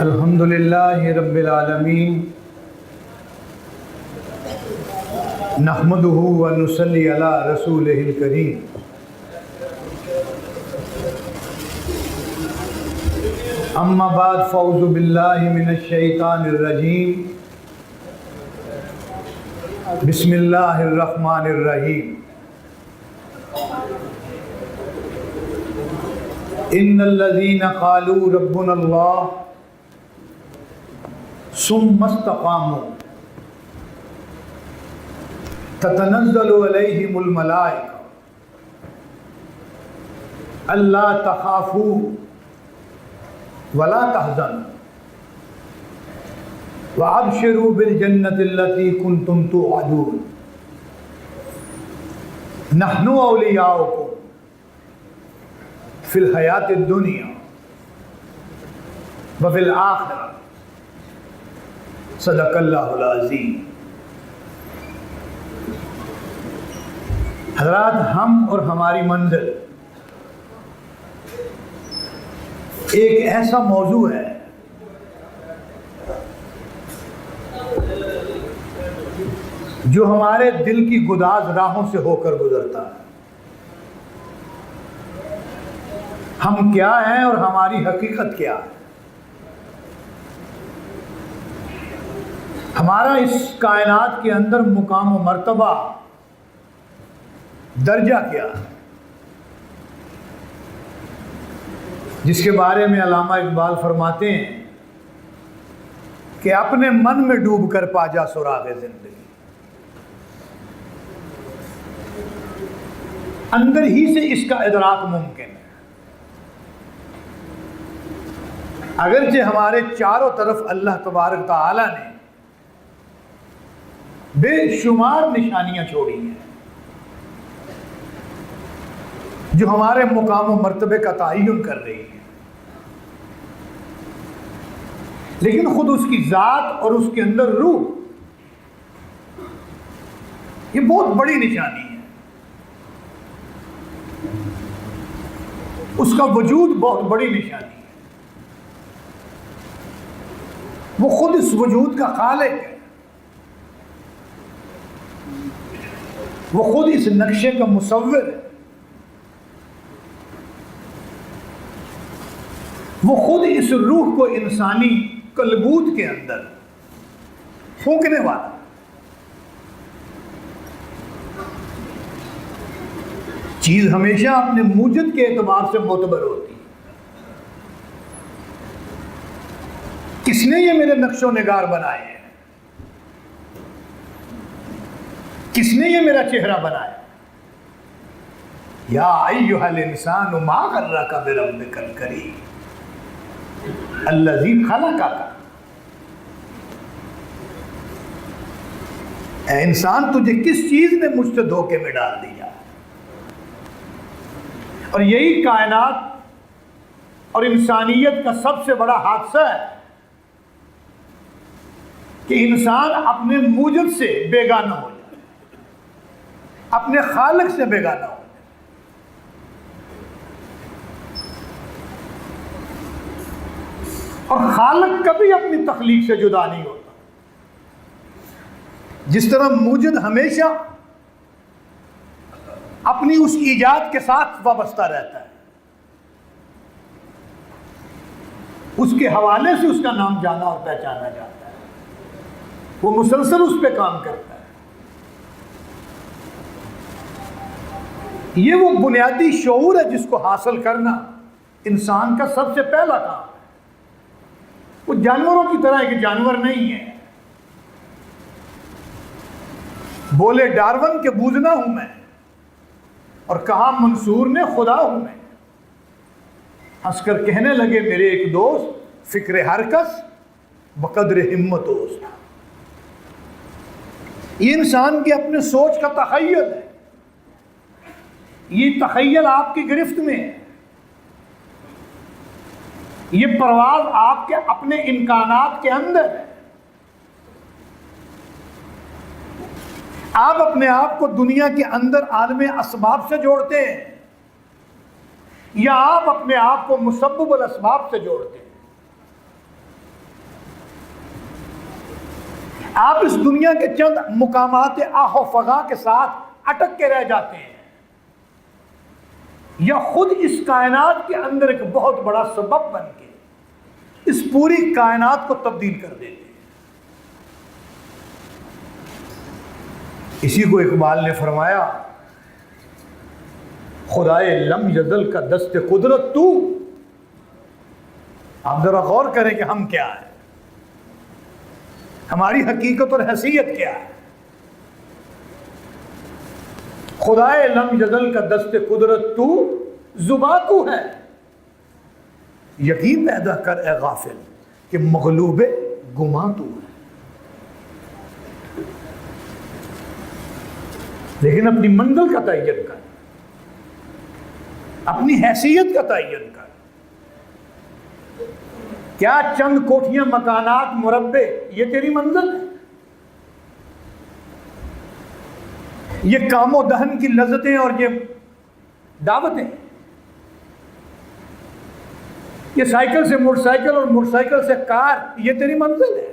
الحمدللہ رب العالمین نحمدہ و نصلی علی رسولہ الکریم اما بعد فاعوذ باللہ من الشیطان الرجیم بسم اللہ الرحمن الرحیم ان الذین قالوا ربنا اللہ ثم استقاموا تتنزل علیہم الملائکہ الا تخافوا ولا تحزنوا وابشروا بالجنۃ التي كنتم توعدون نحن اولیاؤکم فی الحیاۃ الدنیا وفی الآخرہ صدق اللہ العظیم۔ حضرات، ہم اور ہماری منزل ایک ایسا موضوع ہے جو ہمارے دل کی گداز راہوں سے ہو کر گزرتا ہے۔ ہم کیا ہیں اور ہماری حقیقت کیا ہے؟ ہمارا اس کائنات کے اندر مقام و مرتبہ، درجہ کیا ہے، جس کے بارے میں علامہ اقبال فرماتے ہیں کہ اپنے من میں ڈوب کر پا جا سراغ زندگی، اندر ہی سے اس کا ادراک ممکن ہے۔ اگرچہ ہمارے چاروں طرف اللہ تبارک تعالی نے بے شمار نشانیاں چھوڑی ہیں جو ہمارے مقام و مرتبے کا تعین کر رہی ہیں، لیکن خود اس کی ذات اور اس کے اندر روح یہ بہت بڑی نشانی ہے۔ اس کا وجود بہت بڑی نشانی ہے۔ وہ خود اس وجود کا خالق ہے، وہ خود اس نقشے کا مصور ہے، وہ خود اس روح کو انسانی کلبوت کے اندر پھونکنے والا۔ چیز ہمیشہ اپنے موجد کے اعتبار سے معتبر ہوتی ہے۔ کس نے یہ میرے نقش و نگار بنائے ہیں؟ کس نے یہ میرا چہرہ بنایا؟ یا ایھا الانسان ما غرک بربک الکریم الذی خلقک۔ اے انسان، تجھے کس چیز نے مجھ سے دھوکے میں ڈال دیا؟ اور یہی کائنات اور انسانیت کا سب سے بڑا حادثہ ہے کہ انسان اپنے موجد سے بیگانہ ہو جائے، اپنے خالق سے بیگانہ ہو جائے۔ اور خالق کبھی اپنی تخلیق سے جدا نہیں ہوتا۔ جس طرح موجد ہمیشہ اپنی اس ایجاد کے ساتھ وابستہ رہتا ہے، اس کے حوالے سے اس کا نام جانا اور پہچانا جاتا ہے، وہ مسلسل اس پہ کام کرتا ہے۔ یہ وہ بنیادی شعور ہے جس کو حاصل کرنا انسان کا سب سے پہلا کام ہے۔ وہ جانوروں کی طرح ایک جانور نہیں ہے۔ بولے ڈارون کہ بوزنا ہوں میں، اور کہا منصور نے خدا ہوں میں۔ ہنس کر کہنے لگے میرے ایک دوست، فکر ہر کس بقدر ہمت اوست۔ یہ انسان کے اپنے سوچ کا تخیل ہے، یہ تخیل آپ کی گرفت میں ہے، یہ پرواز آپ کے اپنے امکانات کے اندر ہے۔ آپ اپنے آپ کو دنیا کے اندر عالم اسباب سے جوڑتے ہیں یا آپ اپنے آپ کو مسبب الاسباب سے جوڑتے ہیں؟ آپ اس دنیا کے چند مقامات آہ و فغاں کے ساتھ اٹک کے رہ جاتے ہیں، یا خود اس کائنات کے اندر ایک بہت بڑا سبب بن کے اس پوری کائنات کو تبدیل کر دیتے ہیں۔ اسی کو اقبال نے فرمایا، خدائے لم یزل کا دست قدرت تو۔ آپ ذرا غور کریں کہ ہم کیا ہیں، ہماری حقیقت اور حیثیت کیا ہے۔ خدائے لم یزل کا دست قدرت تو، زباں تو ہے، یقین پیدا کر اے غافل کہ مغلوب گماں تو ہے۔ لیکن اپنی منزل کا تعین کر، اپنی حیثیت کا تعین کر۔ کیا چند کوٹھیاں، مکانات، مربع یہ تیری منزل ہے؟ یہ کام و دہن کی لذتیں اور یہ دعوتیں، یہ سائیکل سے موٹر سائیکل اور موٹر سائیکل سے کار یہ تیری منزل ہے؟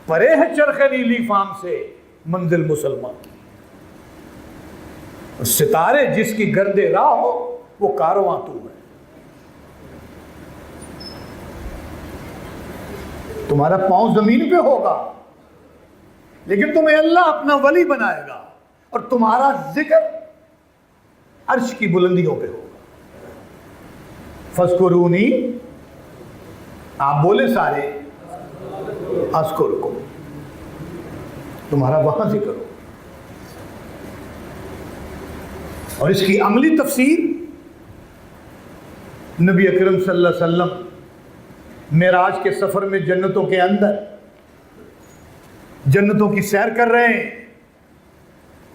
پرے ہے چرخ نیلی فام سے منزل مسلمان کی، ستارے جس کی گرد راہ ہو وہ کارواں تو ہے۔ تمہارا پاؤں زمین پہ ہوگا لیکن تمہیں اللہ اپنا ولی بنائے گا، اور تمہارا ذکر عرش کی بلندیوں پہ ہوگا۔ فَاذْكُرُونِی، آپ بولے سارے، اذکرکم، تمہارا وہاں ذکر ہو۔ اور اس کی عملی تفسیر نبی اکرم صلی اللہ علیہ وسلم معراج کے سفر میں جنتوں کے اندر جنتوں کی سیر کر رہے ہیں،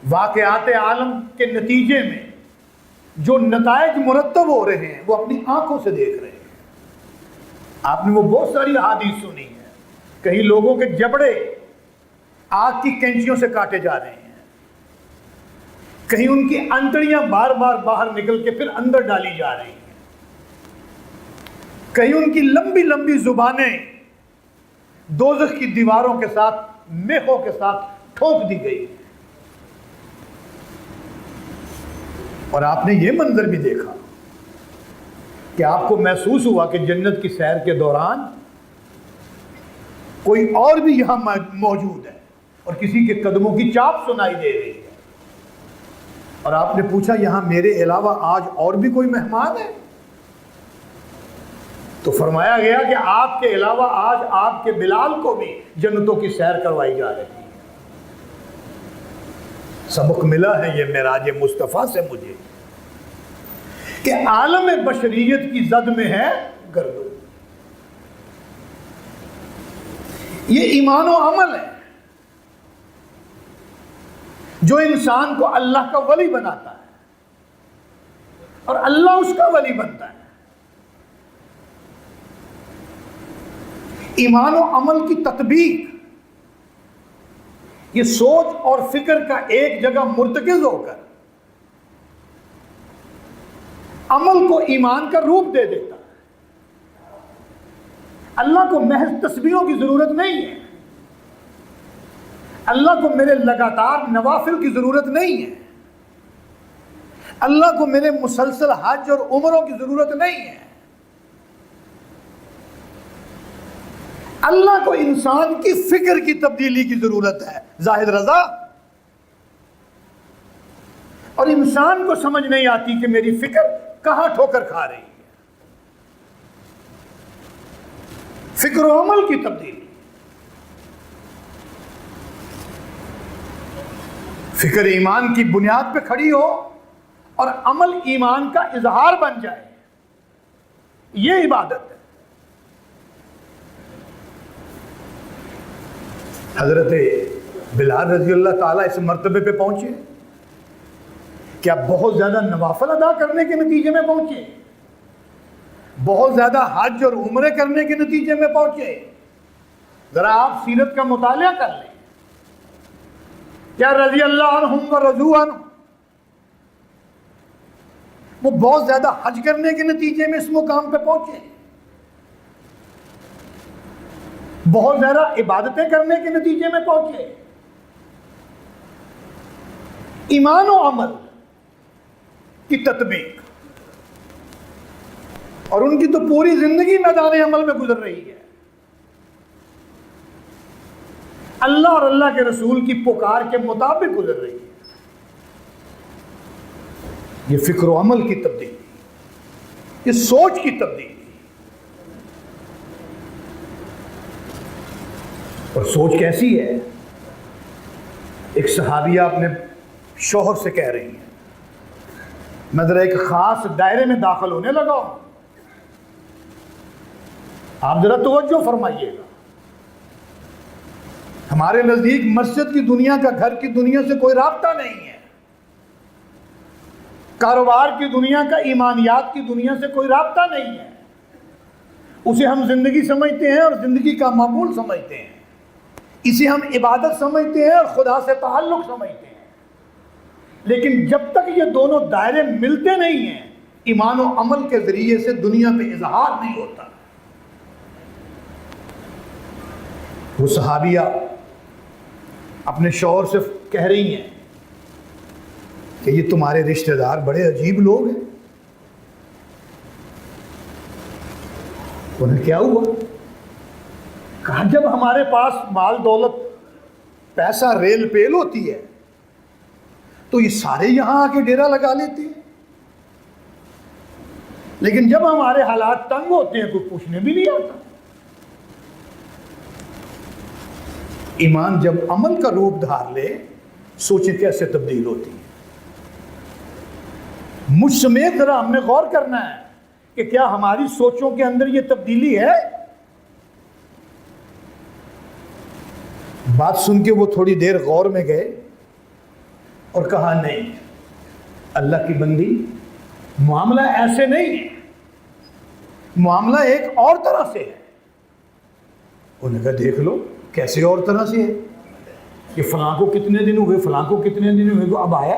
واقعات عالم کے نتیجے میں جو نتائج مرتب ہو رہے ہیں وہ اپنی آنکھوں سے دیکھ رہے ہیں۔ آپ نے وہ بہت ساری احادیث سنی ہیں، کہیں لوگوں کے جبڑے آگ کی کینچیوں سے کاٹے جا رہے ہیں، کہیں ان کی انتڑیاں بار بار باہر نکل کے پھر اندر ڈالی جا رہی ہیں، کہیں ان کی لمبی لمبی زبانیں دوزخ کی دیواروں کے ساتھ، میخوں کے ساتھ ٹھوک دی گئی۔ اور آپ نے یہ منظر بھی دیکھا کہ آپ کو محسوس ہوا کہ جنت کی سیر کے دوران کوئی اور بھی یہاں موجود ہے اور کسی کے قدموں کی چاپ سنائی دے رہی ہے، اور آپ نے پوچھا یہاں میرے علاوہ آج اور بھی کوئی مہمان ہے؟ تو فرمایا گیا کہ آپ کے علاوہ آج آپ کے بلال کو بھی جنتوں کی سیر کروائی جا رہی ہے۔ سبق ملا ہے یہ معراج مصطفیٰ سے مجھے کہ عالم بشریت کی زد میں ہے گردن۔ یہ ایمان و عمل ہے جو انسان کو اللہ کا ولی بناتا ہے اور اللہ اس کا ولی بنتا ہے۔ ایمان و عمل کی تطبیق، یہ سوچ اور فکر کا ایک جگہ مرتکز ہو کر عمل کو ایمان کا روپ دے دیتا ہے۔ اللہ کو محض تسبیحوں کی ضرورت نہیں ہے، اللہ کو میرے لگاتار نوافل کی ضرورت نہیں ہے، اللہ کو میرے مسلسل حج اور عمروں کی ضرورت نہیں ہے، اللہ کو انسان کی فکر کی تبدیلی کی ضرورت ہے۔ زاہد رضا، اور انسان کو سمجھ نہیں آتی کہ میری فکر کہاں ٹھوکر کھا رہی ہے۔ فکر و عمل کی تبدیلی، فکر ایمان کی بنیاد پہ کھڑی ہو اور عمل ایمان کا اظہار بن جائے، یہ عبادت ہے۔ حضرت بلال رضی اللہ تعالیٰ اس مرتبے پہ پہنچے کہ آپ بہت زیادہ نوافل ادا کرنے کے نتیجے میں پہنچے، بہت زیادہ حج اور عمرے کرنے کے نتیجے میں پہنچے۔ ذرا آپ سیرت کا مطالعہ کر لیں، کیا رضی اللہ عنہم و رضوا عنہ وہ بہت زیادہ حج کرنے کے نتیجے میں اس مقام پہ پہنچے؟ بہت زیادہ عبادتیں کرنے کے نتیجے میں پہنچے؟ ایمان و عمل کی تطبیق، اور ان کی تو پوری زندگی میدان عمل میں گزر رہی ہے، اللہ اور اللہ کے رسول کی پکار کے مطابق گزر رہی ہے۔ یہ فکر و عمل کی تبدیلی، یہ سوچ کی تبدیلی، اور سوچ کیسی ہے؟ ایک صحابیہ اپنے شوہر سے کہہ رہی ہیں، میں ذرا ایک خاص دائرے میں داخل ہونے لگا ہوں، آپ ذرا توجہ فرمائیے گا۔ ہمارے نزدیک مسجد کی دنیا کا، گھر کی دنیا سے کوئی رابطہ نہیں ہے، کاروبار کی دنیا کا، ایمانیات کی دنیا سے کوئی رابطہ نہیں ہے، اسے ہم زندگی سمجھتے ہیں اور زندگی کا معمول سمجھتے ہیں، اسے ہم عبادت سمجھتے ہیں اور خدا سے تعلق سمجھتے ہیں، لیکن جب تک یہ دونوں دائرے ملتے نہیں ہیں، ایمان و عمل کے ذریعے سے دنیا پہ اظہار نہیں ہوتا۔ وہ صحابیہ اپنے شوہر سے کہہ رہی ہیں کہ یہ تمہارے رشتہ دار بڑے عجیب لوگ ہیں۔ انہیں کیا ہوا؟ کہا جب ہمارے پاس مال دولت، پیسہ، ریل پیل ہوتی ہے تو یہ سارے یہاں آ کے ڈیرا لگا لیتے ہیں، لیکن جب ہمارے حالات تنگ ہوتے ہیں کوئی پوچھنے بھی نہیں آتا۔ ایمان جب عمل کا روپ دھار لے، سوچیں کیسے تبدیل ہوتی ہے۔ مجھ سمیت ذرا ہم نے غور کرنا ہے کہ کیا ہماری سوچوں کے اندر یہ تبدیلی ہے؟ بات سن کے وہ تھوڑی دیر غور میں گئے اور کہا نہیں اللہ کی بندی، معاملہ ایسے نہیں ہے، معاملہ ایک اور طرح سے ہے۔ انہوں نے کہا دیکھ لو کیسے اور طرح سے ہے؟ کہ فلاں کو کتنے دن ہوئے، فلاں کو کتنے دن ہوئے، تو اب آیا؟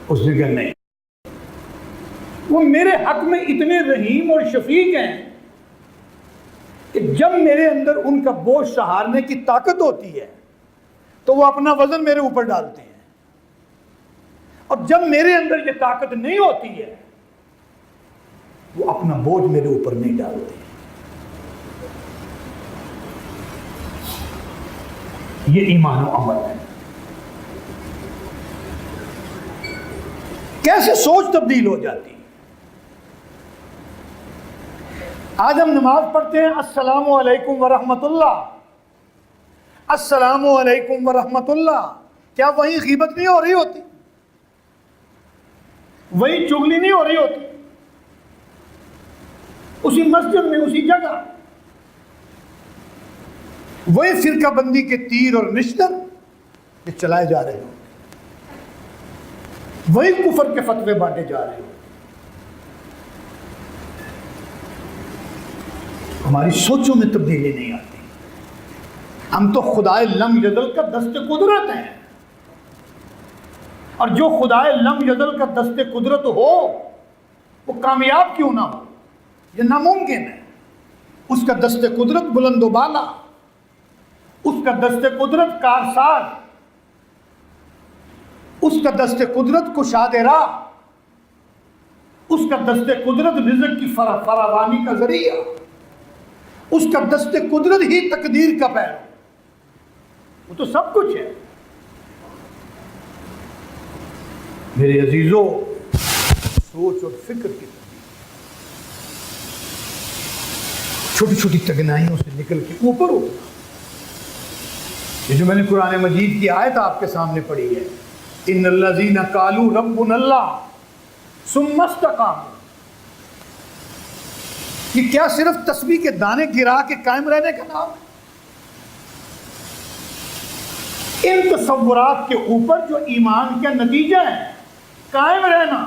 اس نے کہا نہیں، وہ میرے حق میں اتنے رحیم اور شفیق ہیں کہ جب میرے اندر ان کا بوجھ سہارنے کی طاقت ہوتی ہے تو وہ اپنا وزن میرے اوپر ڈالتے ہیں، اور جب میرے اندر یہ طاقت نہیں ہوتی ہے وہ اپنا بوجھ میرے اوپر نہیں ڈالتے۔ یہ ایمان و عمل ہے۔ کیسے سوچ تبدیل ہو جاتی ہے؟ آج ہم نماز پڑھتے ہیں السلام علیکم ورحمۃ اللہ، السلام علیکم ورحمۃ اللہ، کیا وہیں غیبت نہیں ہو رہی ہوتی؟ وہیں چغلی نہیں ہو رہی ہوتی؟ اسی مسجد میں، اسی جگہ وہی فرقہ بندی کے تیر اور نشتر یہ چلائے جا رہے ہو، وہی کفر کے فتوے بانٹے جا رہے ہو۔ ہماری سوچوں میں تبدیلی نہیں آتی، ہم تو خدائے لم یزل کا دست قدرت ہیں، اور جو خدائے لم یزل کا دست قدرت ہو وہ کامیاب کیوں نہ ہو؟ یہ ناممکن ہے۔ اس کا دست قدرت بلند و بالا، اس کا دست قدرت کارساز، اس کا دست قدرت کشاد راہ، اس کا دست قدرت رزق کی فراوانی کا ذریعہ، اس کا دست قدرت ہی تقدیر کا پہلو، وہ تو سب کچھ ہے۔ میرے عزیزوں، سوچ اور فکر کی چھوٹی چھوٹی تگنائیوں سے نکل کے اوپر اٹھنا، یہ جو میں نے قرآن مجید کی آیت آپ کے سامنے پڑھی ہے، ان الذین قالوا ربنا اللہ ثم استقاموا، یہ کیا صرف تسبیح کے دانے گرا کے قائم رہنے کا نام ہے؟ ان تصورات کے اوپر جو ایمان کا نتیجہ ہے، قائم رہنا،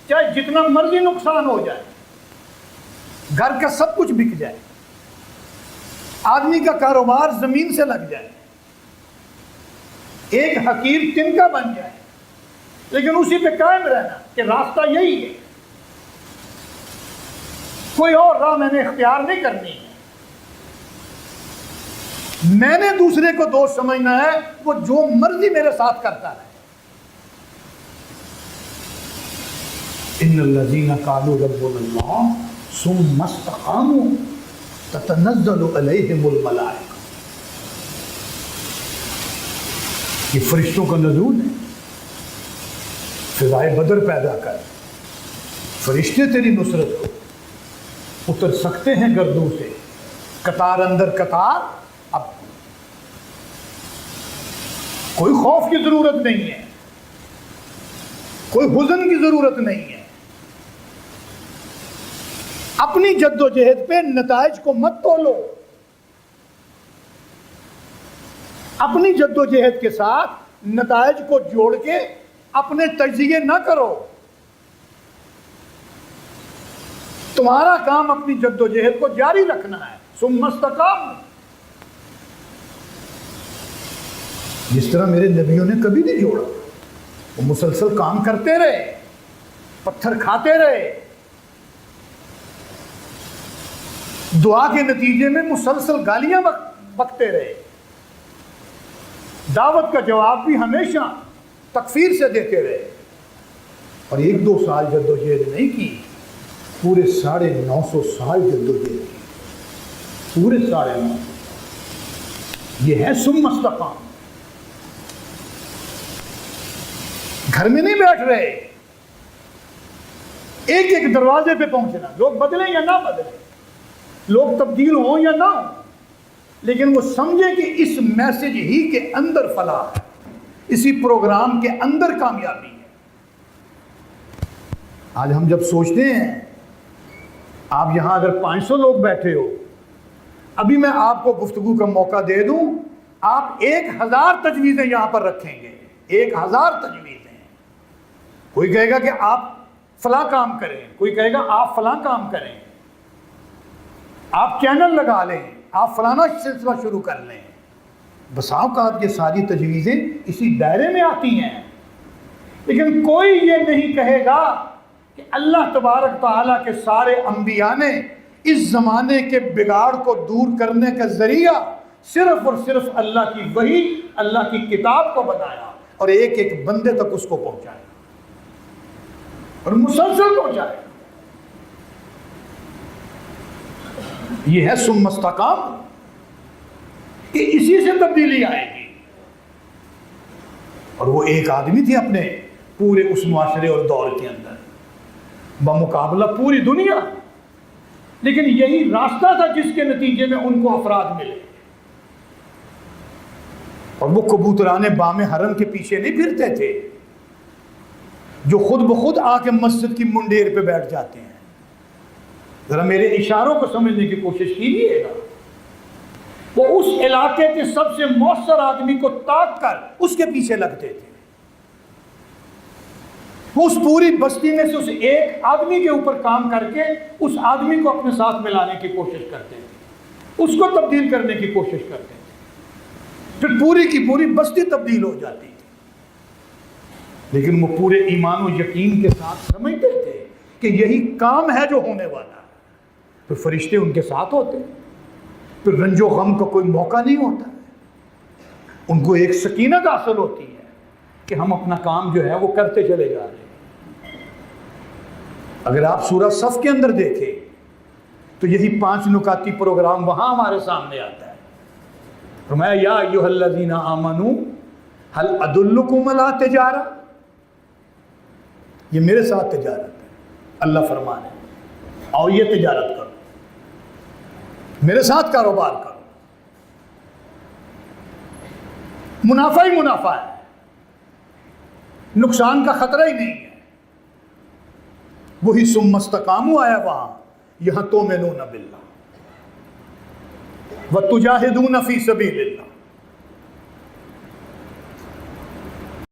چاہے جتنا مرضی نقصان ہو جائے، گھر کا سب کچھ بک جائے، آدمی کا کاروبار زمین سے لگ جائے، ایک حقیر تنکا بن جائے، لیکن اسی پہ قائم رہنا کہ راستہ یہی ہے، کوئی اور راہ میں نے اختیار نہیں کرنی ہے، میں نے دوسرے کو دوست سمجھنا ہے، وہ جو مرضی میرے ساتھ کرتا رہے۔ ان الذین قالوا ربنا اللہ ثم استقاموا تتنزل علیہم الملائکہ، یہ فرشتوں کا نزول ہے۔ فضائے بدر پیدا کر، فرشتے تیری نصرت کو اتر سکتے ہیں گردوں سے، قطار اندر قطار۔ اب کوئی خوف کی ضرورت نہیں ہے، کوئی حزن کی ضرورت نہیں ہے۔ اپنی جد و جہد پہ نتائج کو مت تولو، اپنی جد و جہد کے ساتھ نتائج کو جوڑ کے اپنے تجزیے نہ کرو۔ تمہارا کام اپنی جد و جہد کو جاری رکھنا ہے۔ ثم استقام، جس طرح میرے نبیوں نے کبھی نہیں جوڑا، وہ مسلسل کام کرتے رہے، پتھر کھاتے رہے، دعا کے نتیجے میں مسلسل گالیاں بکتے رہے، دعوت کا جواب بھی ہمیشہ تکفیر سے دیتے رہے، اور 1-2 سال جد و جہد نہیں کی، پورے 950 سال جد و جہد کی، پورے 950۔ یہ ہے ثم استقام۔ گھر میں نہیں بیٹھ رہے، ایک ایک دروازے پہ پہنچنا۔ لوگ بدلیں یا نہ بدلیں، لوگ تبدیل ہوں یا نہ ہوں، لیکن وہ سمجھیں کہ اس میسج ہی کے اندر فلاح ہے، اسی پروگرام کے اندر کامیابی ہے۔ آج ہم جب سوچتے ہیں، آپ یہاں اگر 500 لوگ بیٹھے ہو، ابھی میں آپ کو گفتگو کا موقع دے دوں، آپ 1000 تجویزیں یہاں پر رکھیں گے، 1000 تجویزیں۔ کوئی کہے گا کہ آپ فلاں کام کریں، کوئی کہے گا آپ فلاں کام کریں، آپ چینل لگا لیں، آپ فلانا سلسلہ شروع کر لیں۔ بس اوقات یہ ساری تجویزیں اسی دائرے میں آتی ہیں، لیکن کوئی یہ نہیں کہے گا کہ اللہ تبارک تعالیٰ کے سارے انبیاء نے اس زمانے کے بگاڑ کو دور کرنے کا ذریعہ صرف اور صرف اللہ کی وحی، اللہ کی کتاب کو بنایا، اور ایک ایک بندے تک اس کو پہنچایا، اور مسلسل پہنچایا۔ یہ ہے ثم استقام، کہ اسی سے تبدیلی آئے گی۔ اور وہ ایک آدمی تھی اپنے پورے اس معاشرے اور دور کے اندر، بمقابلہ پوری دنیا، لیکن یہی راستہ تھا جس کے نتیجے میں ان کو افراد ملے۔ اور وہ کبوتران بام حرم کے پیچھے نہیں پھرتے تھے، جو خود بخود آ کے مسجد کی منڈیر پہ بیٹھ جاتے ہیں۔ ذرا میرے اشاروں کو سمجھنے کی کوشش کیجیے گا۔ وہ اس علاقے کے سب سے مؤثر آدمی کو تاک کر اس کے پیچھے لگتے تھے، وہ اس پوری بستی میں سے اس ایک آدمی کے اوپر کام کر کے اس آدمی کو اپنے ساتھ ملانے کی کوشش کرتے تھے، اس کو تبدیل کرنے کی کوشش کرتے تھے، پھر پوری کی پوری بستی تبدیل ہو جاتی تھی۔ لیکن وہ پورے ایمان و یقین کے ساتھ سمجھتے تھے کہ یہی کام ہے جو ہونے والا ہے۔ پھر فرشتے ان کے ساتھ ہوتے، پھر رنج و غم کا کوئی موقع نہیں ہوتا، ان کو ایک سکینت حاصل ہوتی ہے کہ ہم اپنا کام جو ہے وہ کرتے چلے جا رہے ہیں۔ اگر آپ سورہ صف کے اندر دیکھیں تو یہی 5 نکاتی پروگرام وہاں ہمارے سامنے آتا ہے۔ فرمایا یا ایھا الذین آمنوا هل ادلکم علی تجارہ، یہ میرے ساتھ تجارت ہے، اللہ فرمان ہے اور یہ تجارت کرو، میرے ساتھ کاروبار کرو، منافع ہی منافع ہے، نقصان کا خطرہ ہی نہیں ہے۔ وہی ثم استقاموا آیا وہاں، یہاں تؤمنون باللہ وتجاہدون فی سبیل اللہ۔